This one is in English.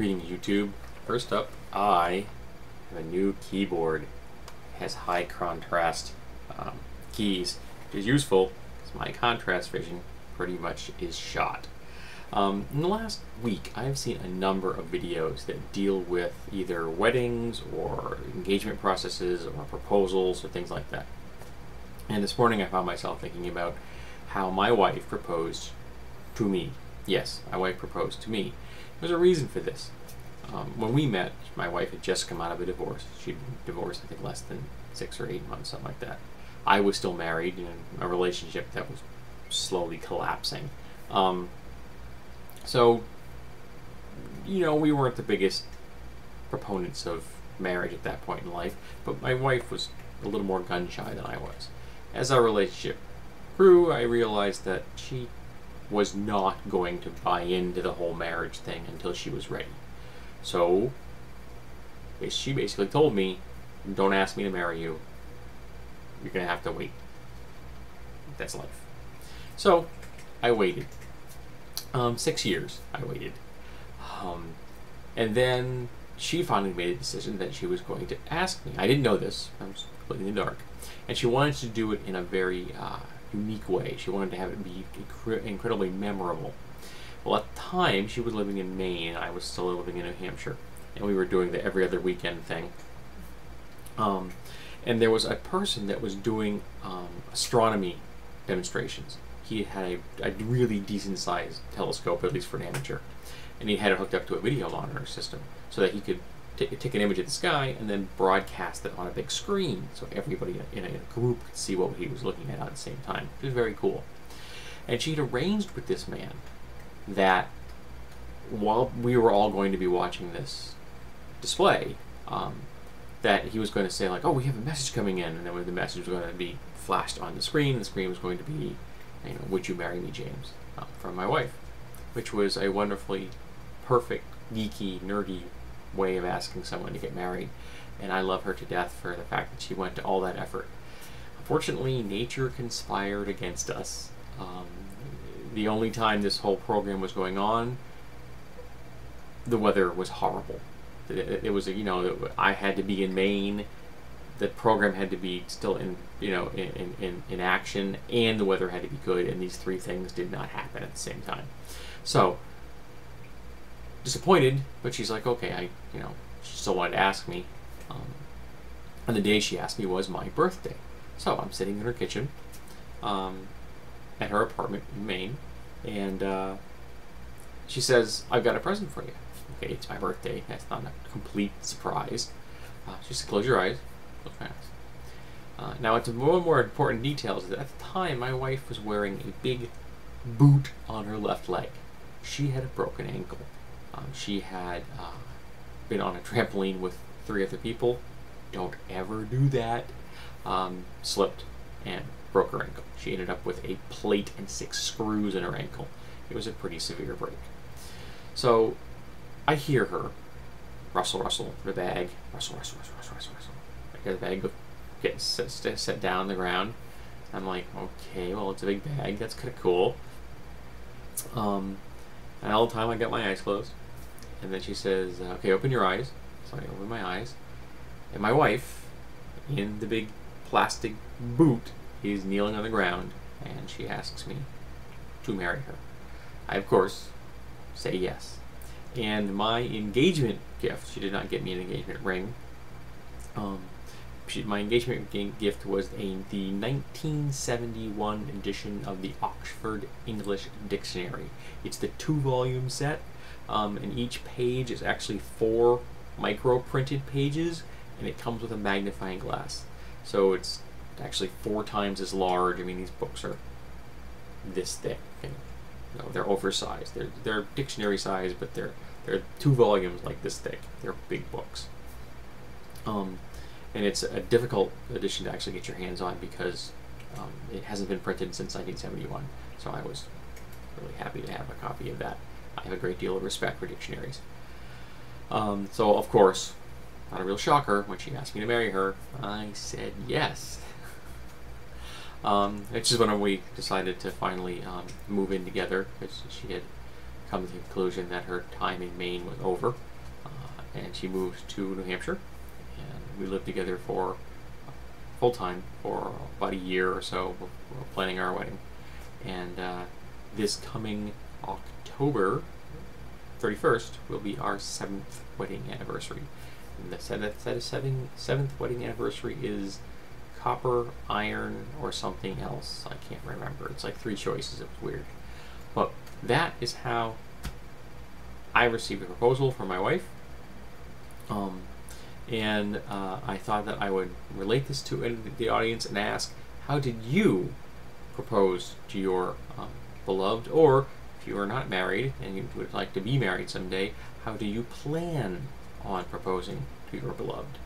Greetings YouTube. First up, I have a new keyboard. It has high contrast keys, which is useful because my contrast vision pretty much is shot. In the last week, I've seen a number of videos that deal with either weddings or engagement processes or proposals or things like that. And this morning I found myself thinking about how my wife proposed to me. Yes, my wife proposed to me. There's a reason for this. When we met, my wife had just come out of a divorce. She'd been divorced, I think, less than 6 or 8 months, something like that. I was still married in a relationship that was slowly collapsing. So, you know, we weren't the biggest proponents of marriage at that point in life, but my wife was a little more gun-shy than I was. As our relationship grew, I realized that she was not going to buy into the whole marriage thing until she was ready. So she basically told me, don't ask me to marry you. You're going to have to wait. That's life. So I waited. 6 years I waited. And then she finally made a decision that she was going to ask me. I didn't know this. I was completely in the dark. And she wanted to do it in a very unique way. She wanted to have it be incredibly memorable. Well, at the time, she was living in Maine, and I was still living in New Hampshire, and we were doing the every other weekend thing. And there was a person that was doing astronomy demonstrations. He had a really decent-sized telescope, at least for an amateur, and he had it hooked up to a video monitor system so that he could take an image of the sky and then broadcast it on a big screen so everybody in a group could see what he was looking at the same time. It was very cool. And she had arranged with this man that while we were all going to be watching this display, that he was going to say, like, oh, we have a message coming in, and then when the message was going to be flashed on the screen was going to be, you know, would you marry me, James, from my wife, which was a wonderfully perfect, geeky, nerdy way of asking someone to get married, and I love her to death for the fact that she went to all that effort. Unfortunately, nature conspired against us. The only time this whole program was going on, the weather was horrible. It was, you know, I had to be in Maine. The program had to be still in, you know, in action, and the weather had to be good, and these three things did not happen at the same time. So disappointed, but she's like, okay, she still wanted to ask me. And the day she asked me was my birthday. So I'm sitting in her kitchen at her apartment in Maine, and she says, I've got a present for you. Okay, it's my birthday. That's not a complete surprise. She said, close your eyes. Close my eyes. Now, it's one more important detail is that at the time, my wife was wearing a big boot on her left leg. She had a broken ankle. She had been on a trampoline with 3 other people. Don't ever do that. Slipped and broke her ankle. She ended up with a plate and 6 screws in her ankle. It was a pretty severe break. So I hear her rustle, rustle the bag, rustle, rustle, rustle, rustle, rustle, rustle. I hear the bag get set down on the ground. I'm like, okay, well, it's a big bag. That's kind of cool. And all the time I got my eyes closed. And then she says, okay, open your eyes. So I open my eyes. And my wife, in the big plastic boot, is kneeling on the ground, and she asks me to marry her. I, of course, say yes. And my engagement gift, she did not get me an engagement ring. My engagement gift was the 1971 edition of the Oxford English Dictionary. It's the 2-volume set, and each page is actually 4 micro-printed pages, and it comes with a magnifying glass. So it's actually 4 times as large. I mean, these books are this thick. And, you know, they're oversized. They're dictionary size, but they're 2 volumes like this thick. They're big books. And it's a difficult edition to actually get your hands on because it hasn't been printed since 1971. So I was really happy to have a copy of that. I have a great deal of respect for dictionaries. So, of course, not a real shocker, when she asked me to marry her, I said yes. It's just when we decided to finally move in together, because she had come to the conclusion that her time in Maine was over. and she moved to New Hampshire, and we lived together for full time for about a year or so. We're planning our wedding, and this coming October 31st will be our 7th wedding anniversary. And the seventh wedding anniversary is copper, iron, or something else. I can't remember. It's like 3 choices. It was weird. But that is how I received a proposal from my wife. And I thought that I would relate this to the audience and ask, how did you propose to your beloved? Or if you are not married and you would like to be married someday, how do you plan on proposing to your beloved?